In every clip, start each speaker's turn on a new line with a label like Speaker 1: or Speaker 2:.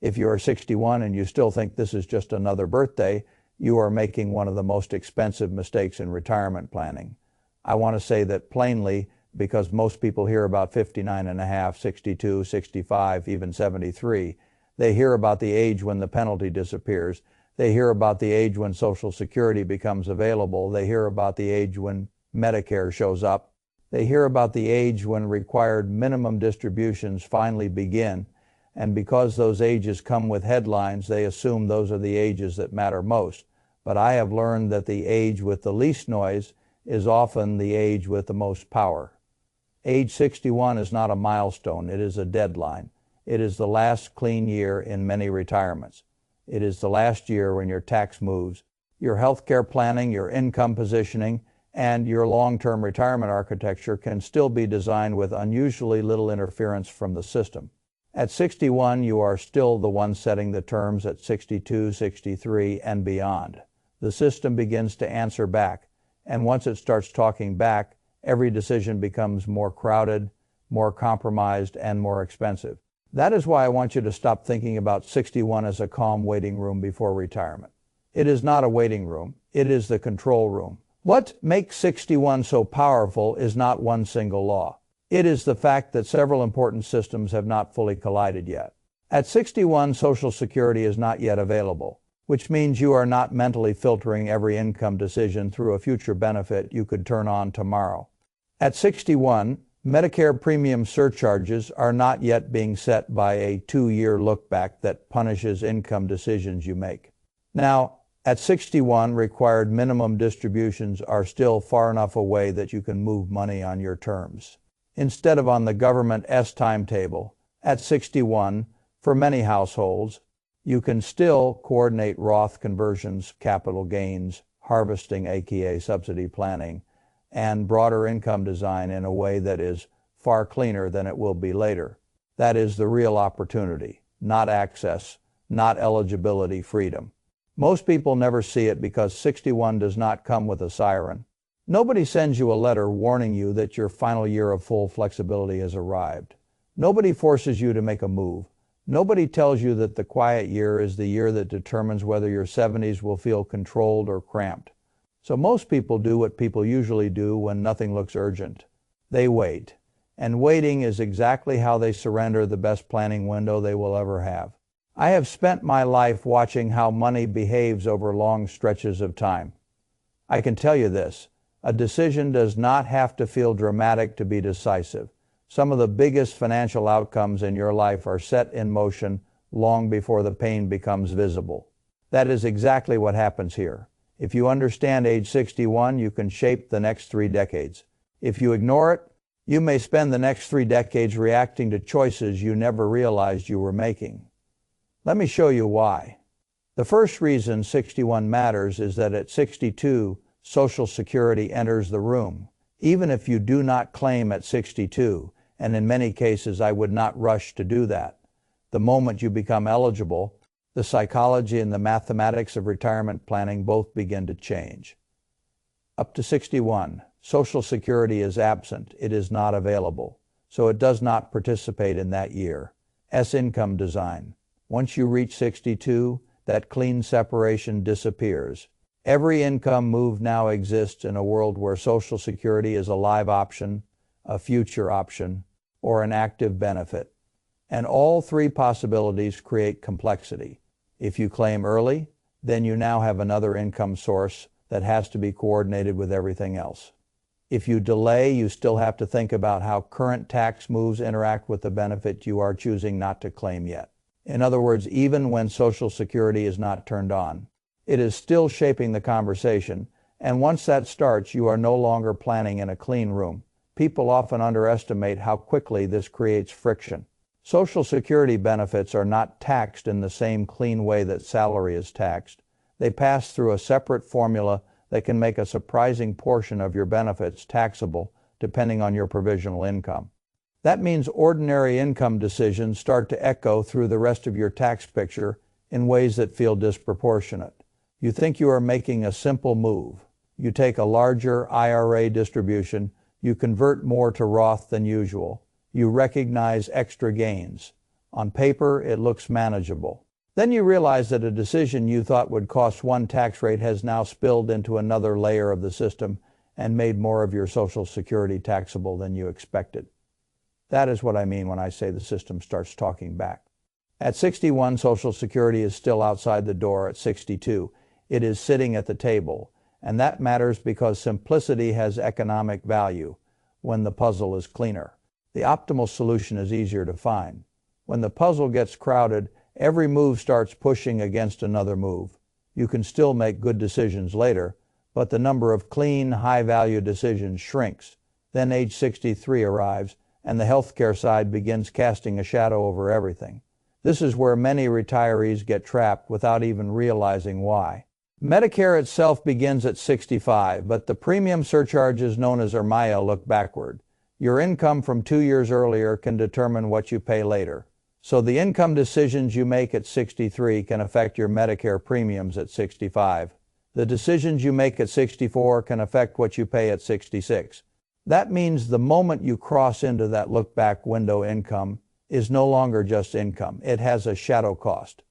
Speaker 1: If you are 61 and you still think this is just another birthday, you are making one of the most expensive mistakes in retirement planning. I want to say that plainly because most people hear about 59 and a half, 62, 65, even 73. They hear about the age when the penalty disappears. They hear about the age when Social Security becomes available. They hear about the age when Medicare shows up. They hear about the age when required minimum distributions finally begin. And because those ages come with headlines, they assume those are the ages that matter most. But I have learned that the age with the least noise is often the age with the most power. Age 61 is not a milestone, it is a deadline. It is the last clean year in many retirements. It is the last year when your tax moves, your healthcare planning, your income positioning, and your long-term retirement architecture can still be designed with unusually little interference from the system. At 61, you are still the one setting the terms at 62, 63, and beyond. The system begins to answer back, and once it starts talking back, every decision becomes more crowded, more compromised, and more expensive. That is why I want you to stop thinking about 61 as a calm waiting room before retirement. It is not a waiting room. It is the control room. What makes 61 so powerful is not one single law. It is the fact that several important systems have not fully collided yet. At 61, Social Security is not yet available, which means you are not mentally filtering every income decision through a future benefit you could turn on tomorrow. At 61, Medicare premium surcharges are not yet being set by a 2-year look-back that punishes income decisions you make. Now, at 61, required minimum distributions are still far enough away that you can move money on your terms. Instead of on the government timetable, at 61, for many households, you can still coordinate Roth conversions, capital gains, harvesting aka subsidy planning, and broader income design in a way that is far cleaner than it will be later. That is the real opportunity, not access, not eligibility, freedom. Most people never see it because 61 does not come with a siren. Nobody sends you a letter warning you that your final year of full flexibility has arrived. Nobody forces you to make a move. Nobody tells you that the quiet year is the year that determines whether your 70s will feel controlled or cramped. So most people do what people usually do when nothing looks urgent. They wait. And waiting is exactly how they surrender the best planning window they will ever have. I have spent my life watching how money behaves over long stretches of time. I can tell you this, a decision does not have to feel dramatic to be decisive. Some of the biggest financial outcomes in your life are set in motion long before the pain becomes visible. That is exactly what happens here. If you understand age 61, you can shape the next 3 decades. If you ignore it, you may spend the next 3 decades reacting to choices you never realized you were making. Let me show you why. The first reason 61 matters is that at 62, Social Security enters the room. Even if you do not claim at 62, and in many cases I would not rush to do that, the moment you become eligible, the psychology and the mathematics of retirement planning both begin to change. Up to 61, Social Security is absent. It is not available. So it does not participate in that year. Income design. Once you reach 62, that clean separation disappears. Every income move now exists in a world where Social Security is a live option, a future option, or an active benefit. And all 3 possibilities create complexity. If you claim early, then you now have another income source that has to be coordinated with everything else. If you delay, you still have to think about how current tax moves interact with the benefit you are choosing not to claim yet. In other words, even when Social Security is not turned on, it is still shaping the conversation, and once that starts, you are no longer planning in a clean room. People often underestimate how quickly this creates friction. Social Security benefits are not taxed in the same clean way that salary is taxed. They pass through a separate formula that can make a surprising portion of your benefits taxable depending on your provisional income. That means ordinary income decisions start to echo through the rest of your tax picture in ways that feel disproportionate. You think you are making a simple move. You take a larger IRA distribution, you convert more to Roth than usual. You recognize extra gains. On paper, it looks manageable. Then you realize that a decision you thought would cost one tax rate has now spilled into another layer of the system and made more of your Social Security taxable than you expected. That is what I mean when I say the system starts talking back. At 61, Social Security is still outside the door. At 62, it is sitting at the table. And that matters because simplicity has economic value when the puzzle is cleaner. The optimal solution is easier to find. When the puzzle gets crowded, every move starts pushing against another move. You can still make good decisions later, but the number of clean, high-value decisions shrinks. Then age 63 arrives, and the healthcare side begins casting a shadow over everything. This is where many retirees get trapped without even realizing why. Medicare itself begins at 65, but the premium surcharges known as IRMAA look backward. Your income from 2 years earlier can determine what you pay later. So the income decisions you make at 63 can affect your Medicare premiums at 65. The decisions you make at 64 can affect what you pay at 66. That means the moment you cross into that look-back window, income is no longer just income. It has a shadow cost.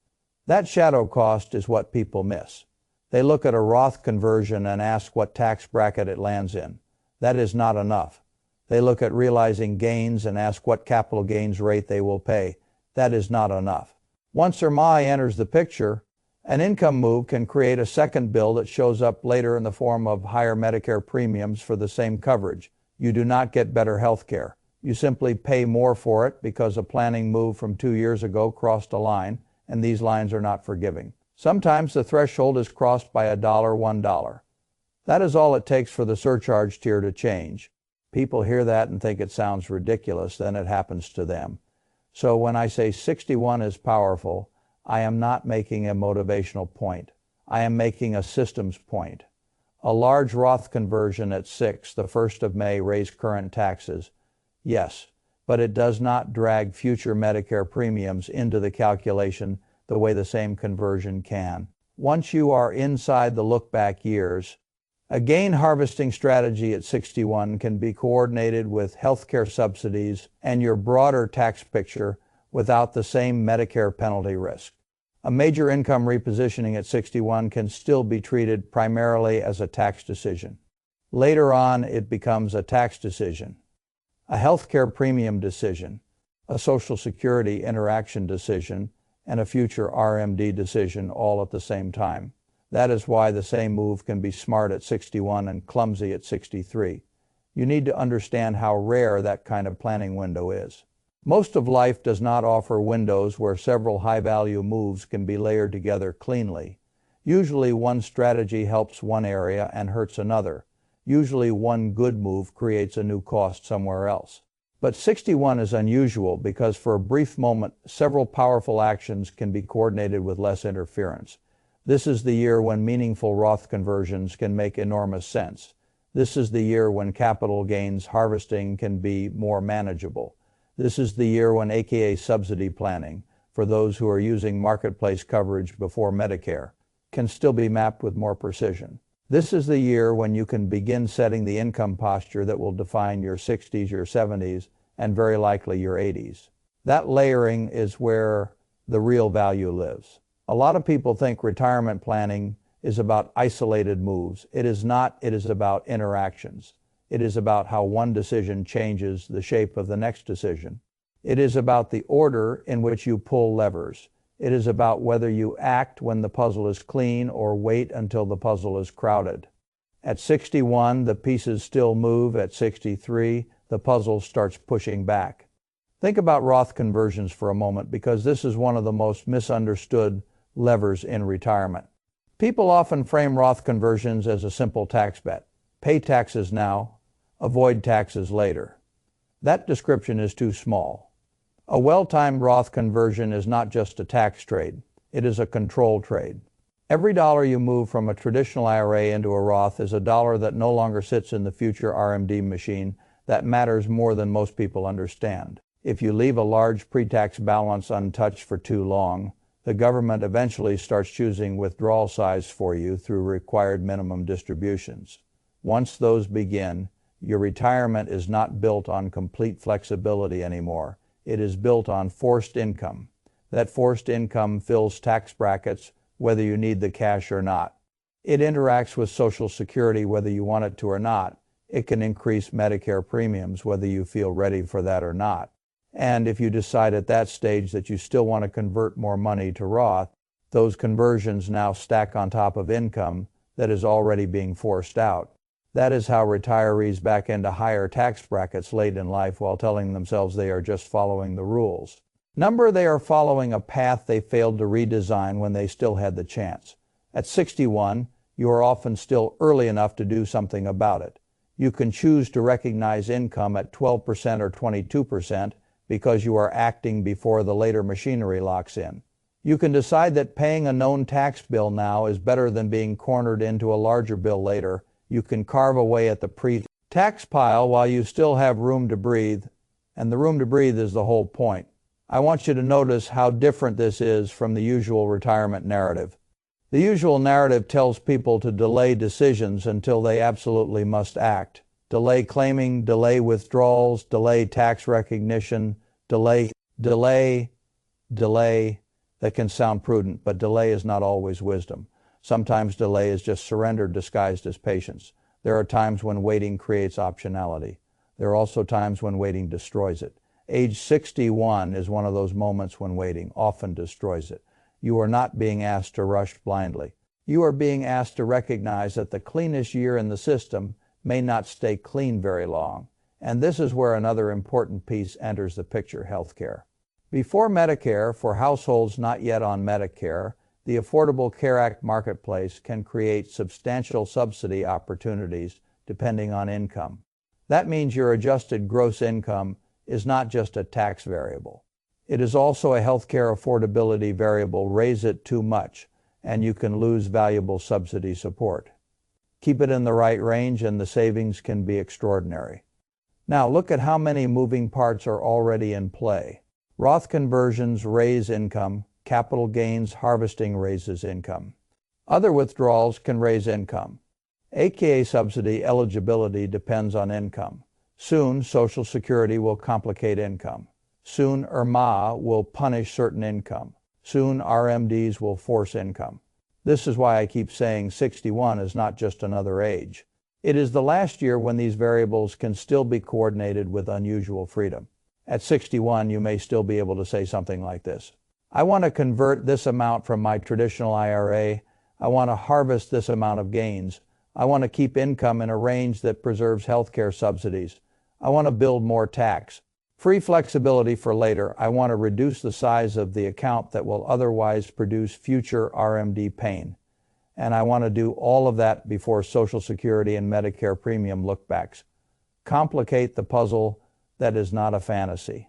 Speaker 1: That shadow cost is what people miss. They look at a Roth conversion and ask what tax bracket it lands in. That is not enough. They look at realizing gains and ask what capital gains rate they will pay. That is not enough. Once IRMAA enters the picture, an income move can create a second bill that shows up later in the form of higher Medicare premiums for the same coverage. You do not get better health care. You simply pay more for it because a planning move from 2 years ago crossed a line, and these lines are not forgiving. Sometimes the threshold is crossed by $1, $1. That is all it takes for the surcharge tier to change. People hear that and think it sounds ridiculous, then it happens to them. So when I say 61 is powerful, I am not making a motivational point. I am making a systems point. A large Roth conversion at 6, the 1st of May, raised current taxes. Yes, but it does not drag future Medicare premiums into the calculation the way the same conversion can. Once you are inside the look-back years, a gain harvesting strategy at 61 can be coordinated with healthcare subsidies and your broader tax picture without the same Medicare penalty risk. A major income repositioning at 61 can still be treated primarily as a tax decision. Later on, it becomes a tax decision, a healthcare premium decision, a Social Security interaction decision, and a future RMD decision all at the same time. That is why the same move can be smart at 61 and clumsy at 63. You need to understand how rare that kind of planning window is. Most of life does not offer windows where several high-value moves can be layered together cleanly. Usually one strategy helps one area and hurts another. Usually one good move creates a new cost somewhere else. But 61 is unusual because for a brief moment, several powerful actions can be coordinated with less interference. This is the year when meaningful Roth conversions can make enormous sense. This is the year when capital gains harvesting can be more manageable. This is the year when AKA subsidy planning, for those who are using marketplace coverage before Medicare, can still be mapped with more precision. This is the year when you can begin setting the income posture that will define your 60s, your 70s, and very likely your 80s. That layering is where the real value lives. A lot of people think retirement planning is about isolated moves. It is not. It is about interactions. It is about how one decision changes the shape of the next decision. It is about the order in which you pull levers. It is about whether you act when the puzzle is clean or wait until the puzzle is crowded. At 61, the pieces still move. At 63, the puzzle starts pushing back. Think about Roth conversions for a moment, because this is one of the most misunderstood levers in retirement. People often frame Roth conversions as a simple tax bet. Pay taxes now, avoid taxes later. That description is too small. A well-timed Roth conversion is not just a tax trade. It is a control trade. Every dollar you move from a traditional IRA into a Roth is a dollar that no longer sits in the future RMD machine. That matters more than most people understand. If you leave a large pre-tax balance untouched for too long, the government eventually starts choosing withdrawal size for you through required minimum distributions. Once those begin, your retirement is not built on complete flexibility anymore. It is built on forced income. That forced income fills tax brackets, whether you need the cash or not. It interacts with Social Security whether you want it to or not. It can increase Medicare premiums whether you feel ready for that or not. And if you decide at that stage that you still want to convert more money to Roth, those conversions now stack on top of income that is already being forced out. That is how retirees back into higher tax brackets late in life while telling themselves they are just following the rules. Number, they are following a path they failed to redesign when they still had the chance. At 61, you are often still early enough to do something about it. You can choose to recognize income at 12% or 22% because you are acting before the later machinery locks in. You can decide that paying a known tax bill now is better than being cornered into a larger bill later. You can carve away at the pre-tax pile while you still have room to breathe, and the room to breathe is the whole point. I want you to notice how different this is from the usual retirement narrative. The usual narrative tells people to delay decisions until they absolutely must act. Delay claiming, delay withdrawals, delay tax recognition, delay. That can sound prudent, but delay is not always wisdom. Sometimes delay is just surrender disguised as patience. There are times when waiting creates optionality. There are also times when waiting destroys it. Age 61 is one of those moments when waiting often destroys it. You are not being asked to rush blindly. You are being asked to recognize that the cleanest year in the system may not stay clean very long. And this is where another important piece enters the picture: healthcare. Before Medicare, for households not yet on Medicare, the Affordable Care Act marketplace can create substantial subsidy opportunities depending on income. That means your adjusted gross income is not just a tax variable. It is also a healthcare affordability variable. Raise it too much, and you can lose valuable subsidy support. Keep it in the right range, and the savings can be extraordinary. Now, look at how many moving parts are already in play. Roth conversions raise income. Capital gains harvesting raises income. Other withdrawals can raise income. AKA subsidy eligibility depends on income. Soon, Social Security will complicate income. Soon, IRMAA will punish certain income. Soon, RMDs will force income. This is why I keep saying 61 is not just another age. It is the last year when these variables can still be coordinated with unusual freedom. At 61, you may still be able to say something like this: I want to convert this amount from my traditional IRA. I want to harvest this amount of gains. I want to keep income in a range that preserves healthcare subsidies. I want to build more tax. Free flexibility for later. I want to reduce the size of the account that will otherwise produce future RMD pain. And I want to do all of that before Social Security and Medicare premium lookbacks. Complicate the puzzle that is not a fantasy.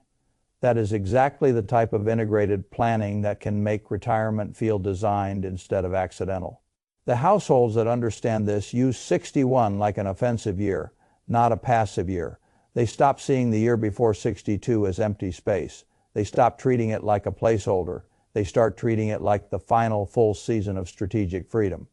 Speaker 1: That is exactly the type of integrated planning that can make retirement feel designed instead of accidental. The households that understand this use 61 like an offensive year, not a passive year. They stop seeing the year before 62 as empty space. They stop treating it like a placeholder. They start treating it like the final full season of strategic freedom.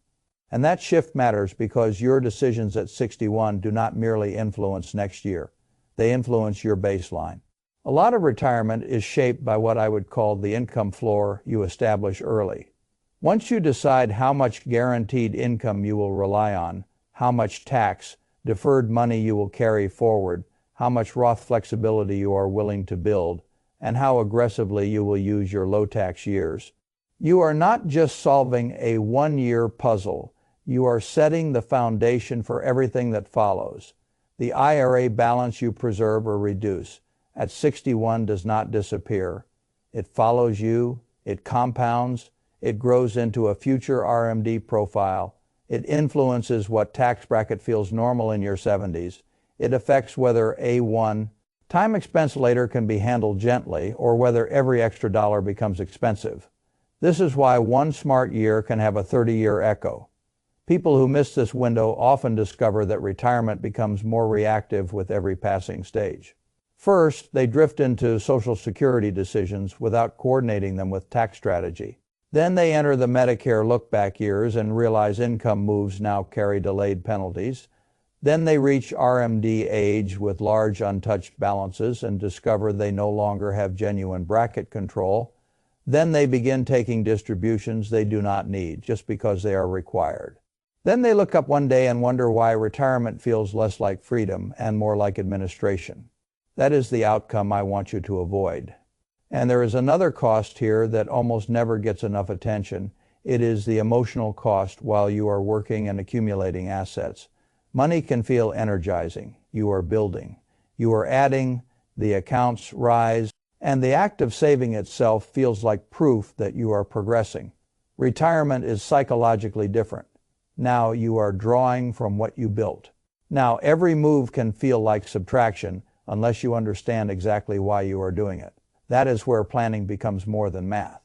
Speaker 1: And that shift matters because your decisions at 61 do not merely influence next year. They influence your baseline. A lot of retirement is shaped by what I would call the income floor you establish early. Once you decide how much guaranteed income you will rely on, how much tax, deferred money you will carry forward, how much Roth flexibility you are willing to build, and how aggressively you will use your low-tax years, you are not just solving a one-year puzzle. You are setting the foundation for everything that follows. The IRA balance you preserve or reduce at 61 does not disappear. It follows you, it compounds, it grows into a future RMD profile, it influences what tax bracket feels normal in your 70s, it affects whether A1, time expense later, can be handled gently, or whether every extra dollar becomes expensive. This is why one smart year can have a 30-year echo. People who miss this window often discover that retirement becomes more reactive with every passing stage. First, they drift into Social Security decisions without coordinating them with tax strategy. Then they enter the Medicare look-back years and realize income moves now carry delayed penalties. Then they reach RMD age with large untouched balances and discover they no longer have genuine bracket control. Then they begin taking distributions they do not need just because they are required. Then they look up one day and wonder why retirement feels less like freedom and more like administration. That is the outcome I want you to avoid. And there is another cost here that almost never gets enough attention. It is the emotional cost while you are working and accumulating assets. Money can feel energizing. You are building. You are adding. The accounts rise. And the act of saving itself feels like proof that you are progressing. Retirement is psychologically different. Now you are drawing from what you built. Now every move can feel like subtraction unless you understand exactly why you are doing it. That is where planning becomes more than math.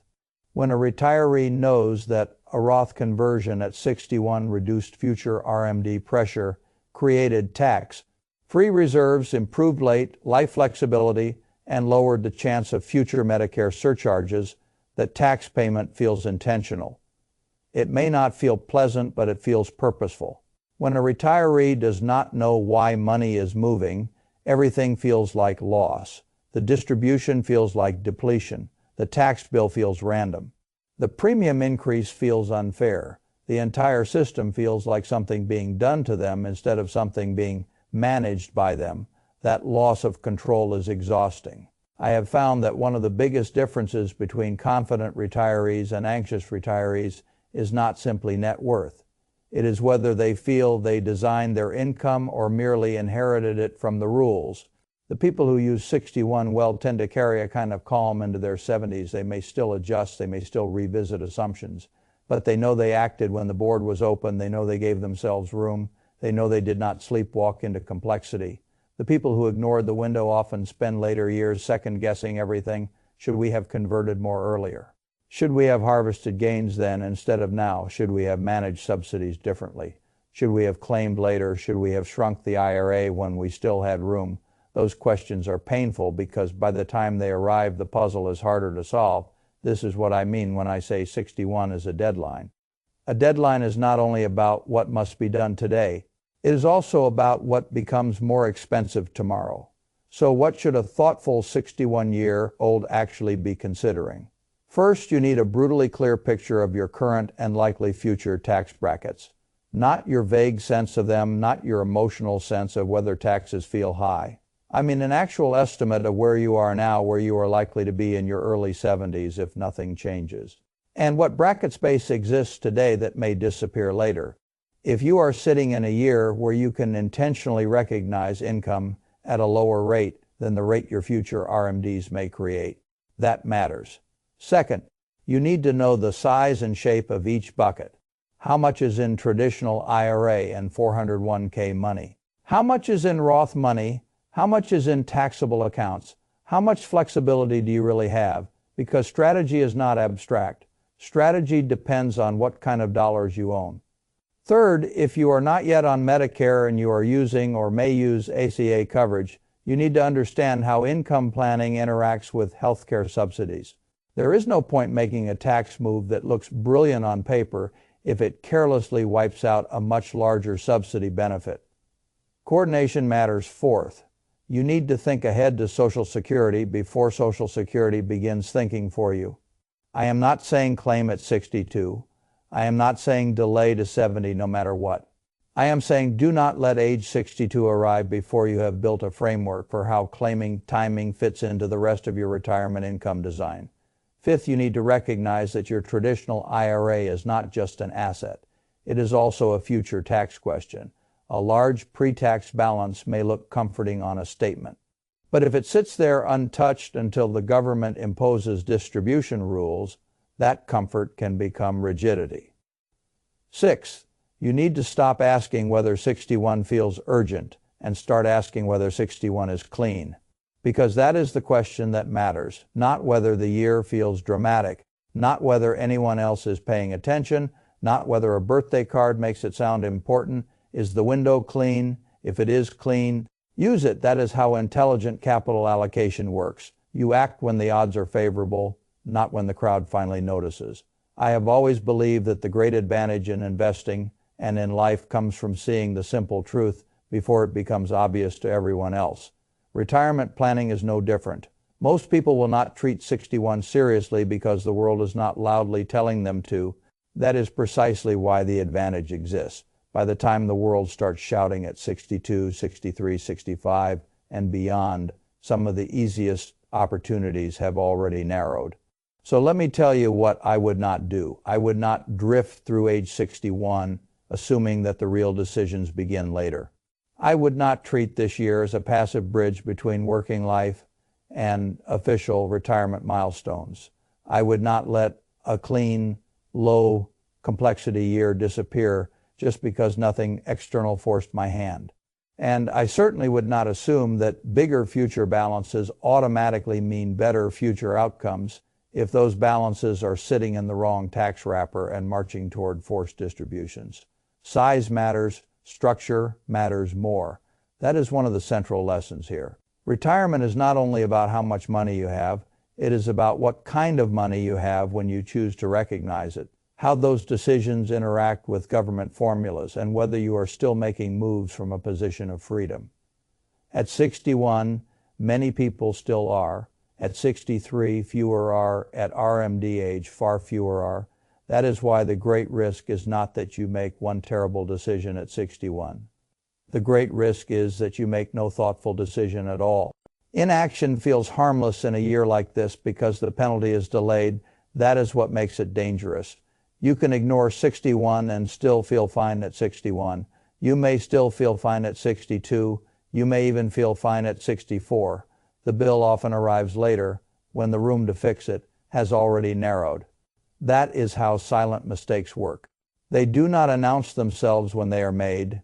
Speaker 1: When a retiree knows that a Roth conversion at 61 reduced future RMD pressure, created tax-free reserves, improved life flexibility, and lowered the chance of future Medicare surcharges, that tax payment feels intentional. It may not feel pleasant, but it feels purposeful. When a retiree does not know why money is moving, everything feels like loss. The distribution feels like depletion. The tax bill feels random. The premium increase feels unfair. The entire system feels like something being done to them instead of something being managed by them. That loss of control is exhausting. I have found that one of the biggest differences between confident retirees and anxious retirees is not simply net worth. It is whether they feel they designed their income or merely inherited it from the rules. The people who use 61 well tend to carry a kind of calm into their 70s. They may still adjust, they may still revisit assumptions, but they know they acted when the board was open, they know they gave themselves room, they know they did not sleepwalk into complexity. The people who ignored the window often spend later years second-guessing everything. Should we have converted more earlier? Should we have harvested gains then instead of now? Should we have managed subsidies differently? Should we have claimed later? Should we have shrunk the IRA when we still had room? Those questions are painful because by the time they arrive, the puzzle is harder to solve. This is what I mean when I say 61 is a deadline. A deadline is not only about what must be done today, it is also about what becomes more expensive tomorrow. So what should a thoughtful 61-year-old actually be considering? First, you need a brutally clear picture of your current and likely future tax brackets. Not your vague sense of them, not your emotional sense of whether taxes feel high. I mean an actual estimate of where you are now, where you are likely to be in your early 70s if nothing changes. And what bracket space exists today that may disappear later. If you are sitting in a year where you can intentionally recognize income at a lower rate than the rate your future RMDs may create, that matters. Second, you need to know the size and shape of each bucket. How much is in traditional IRA and 401k money? How much is in Roth money? How much is in taxable accounts? How much flexibility do you really have? Because strategy is not abstract. Strategy depends on what kind of dollars you own. Third, if you are not yet on Medicare and you are using or may use ACA coverage, you need to understand how income planning interacts with healthcare subsidies. There is no point making a tax move that looks brilliant on paper if it carelessly wipes out a much larger subsidy benefit. Coordination matters. Fourth, you need to think ahead to Social Security before Social Security begins thinking for you. I am not saying claim at 62. I am not saying delay to 70 no matter what. I am saying do not let age 62 arrive before you have built a framework for how claiming timing fits into the rest of your retirement income design. Fifth, you need to recognize that your traditional IRA is not just an asset. It is also a future tax question. A large pre-tax balance may look comforting on a statement. But if it sits there untouched until the government imposes distribution rules, that comfort can become rigidity. Sixth, you need to stop asking whether 61 feels urgent and start asking whether 61 is clean. Because that is the question that matters, not whether the year feels dramatic, not whether anyone else is paying attention, not whether a birthday card makes it sound important. Is the window clean? If it is clean, use it. That is how intelligent capital allocation works. You act when the odds are favorable, not when the crowd finally notices. I have always believed that the great advantage in investing and in life comes from seeing the simple truth before it becomes obvious to everyone else. Retirement planning is no different. Most people will not treat 61 seriously because the world is not loudly telling them to. That is precisely why the advantage exists. By the time the world starts shouting at 62, 63, 65, and beyond, some of the easiest opportunities have already narrowed. So let me tell you what I would not do. I would not drift through age 61, assuming that the real decisions begin later. I would not treat this year as a passive bridge between working life and official retirement milestones. I would not let a clean, low complexity year disappear just because nothing external forced my hand. And I certainly would not assume that bigger future balances automatically mean better future outcomes if those balances are sitting in the wrong tax wrapper and marching toward forced distributions. Size matters, structure matters more. That is one of the central lessons here. Retirement is not only about how much money you have, it is about what kind of money you have when you choose to recognize it, how those decisions interact with government formulas, and whether you are still making moves from a position of freedom. At 61, many people still are. At 63, fewer are. At RMD age, far fewer are. That is why the great risk is not that you make one terrible decision at 61. The great risk is that you make no thoughtful decision at all. Inaction feels harmless in a year like this because the penalty is delayed. That is what makes it dangerous. You can ignore 61 and still feel fine at 61. You may still feel fine at 62. You may even feel fine at 64. The bill often arrives later when the room to fix it has already narrowed. That is how silent mistakes work. They do not announce themselves when they are made.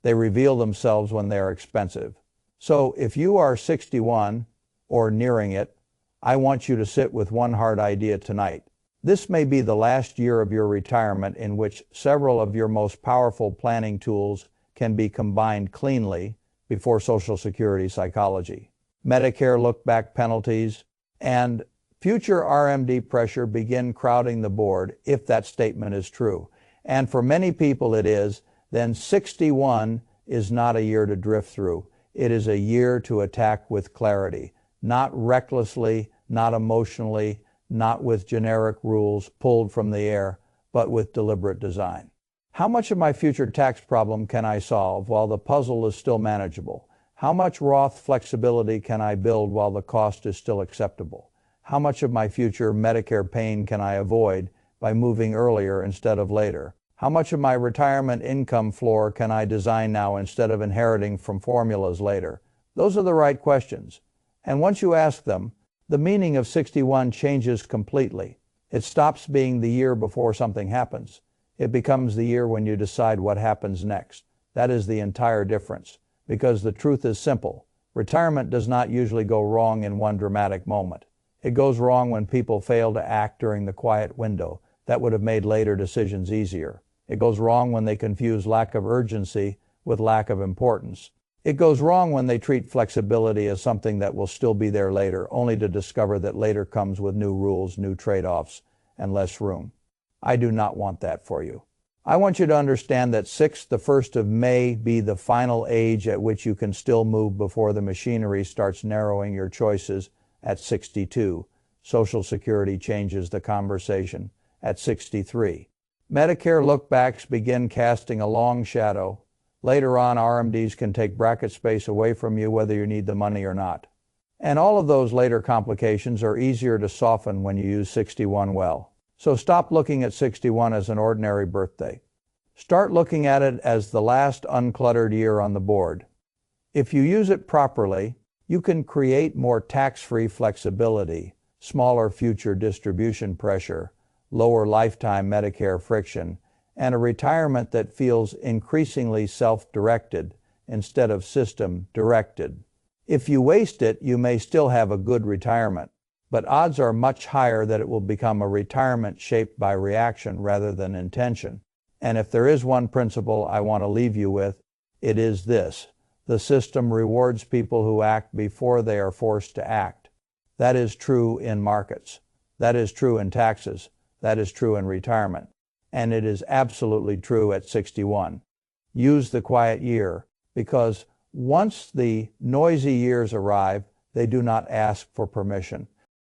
Speaker 1: They reveal themselves when they are expensive. So if you are 61 or nearing it, I want you to sit with one hard idea tonight. This may be the last year of your retirement in which several of your most powerful planning tools can be combined cleanly before Social Security psychology. Medicare look-back penalties and future RMD pressure begin crowding the board if that statement is true. And for many people it is, then 61 is not a year to drift through. It is a year to attack with clarity, not recklessly, not emotionally, not with generic rules pulled from the air, but with deliberate design. How much of my future tax problem can I solve while the puzzle is still manageable? How much Roth flexibility can I build while the cost is still acceptable? How much of my future Medicare pain can I avoid by moving earlier instead of later? How much of my retirement income floor can I design now instead of inheriting from formulas later? Those are the right questions. And once you ask them, the meaning of 61 changes completely. It stops being the year before something happens. It becomes the year when you decide what happens next. That is the entire difference. Because the truth is simple. Retirement does not usually go wrong in one dramatic moment. It goes wrong when people fail to act during the quiet window. That would have made later decisions easier. It goes wrong when they confuse lack of urgency with lack of importance. It goes wrong when they treat flexibility as something that will still be there later, only to discover that later comes with new rules, new trade-offs, and less room. I do not want that for you. I want you to understand that 1st of May be the final age at which you can still move before the machinery starts narrowing your choices at 62. Social Security changes the conversation at 63. Medicare look-backs begin casting a long shadow. Later on, RMDs can take bracket space away from you whether you need the money or not. And all of those later complications are easier to soften when you use 61 well. So stop looking at 61 as an ordinary birthday. Start looking at it as the last uncluttered year on the board. If you use it properly, you can create more tax-free flexibility, smaller future distribution pressure, lower lifetime Medicare friction, and a retirement that feels increasingly self-directed instead of system-directed. If you waste it, you may still have a good retirement, but odds are much higher that it will become a retirement shaped by reaction rather than intention. And if there is one principle I want to leave you with, it is this: the system rewards people who act before they are forced to act. That is true in markets. That is true in taxes. That is true in retirement. And it is absolutely true at 61. Use the quiet year, because once the noisy years arrive, they do not ask for permission.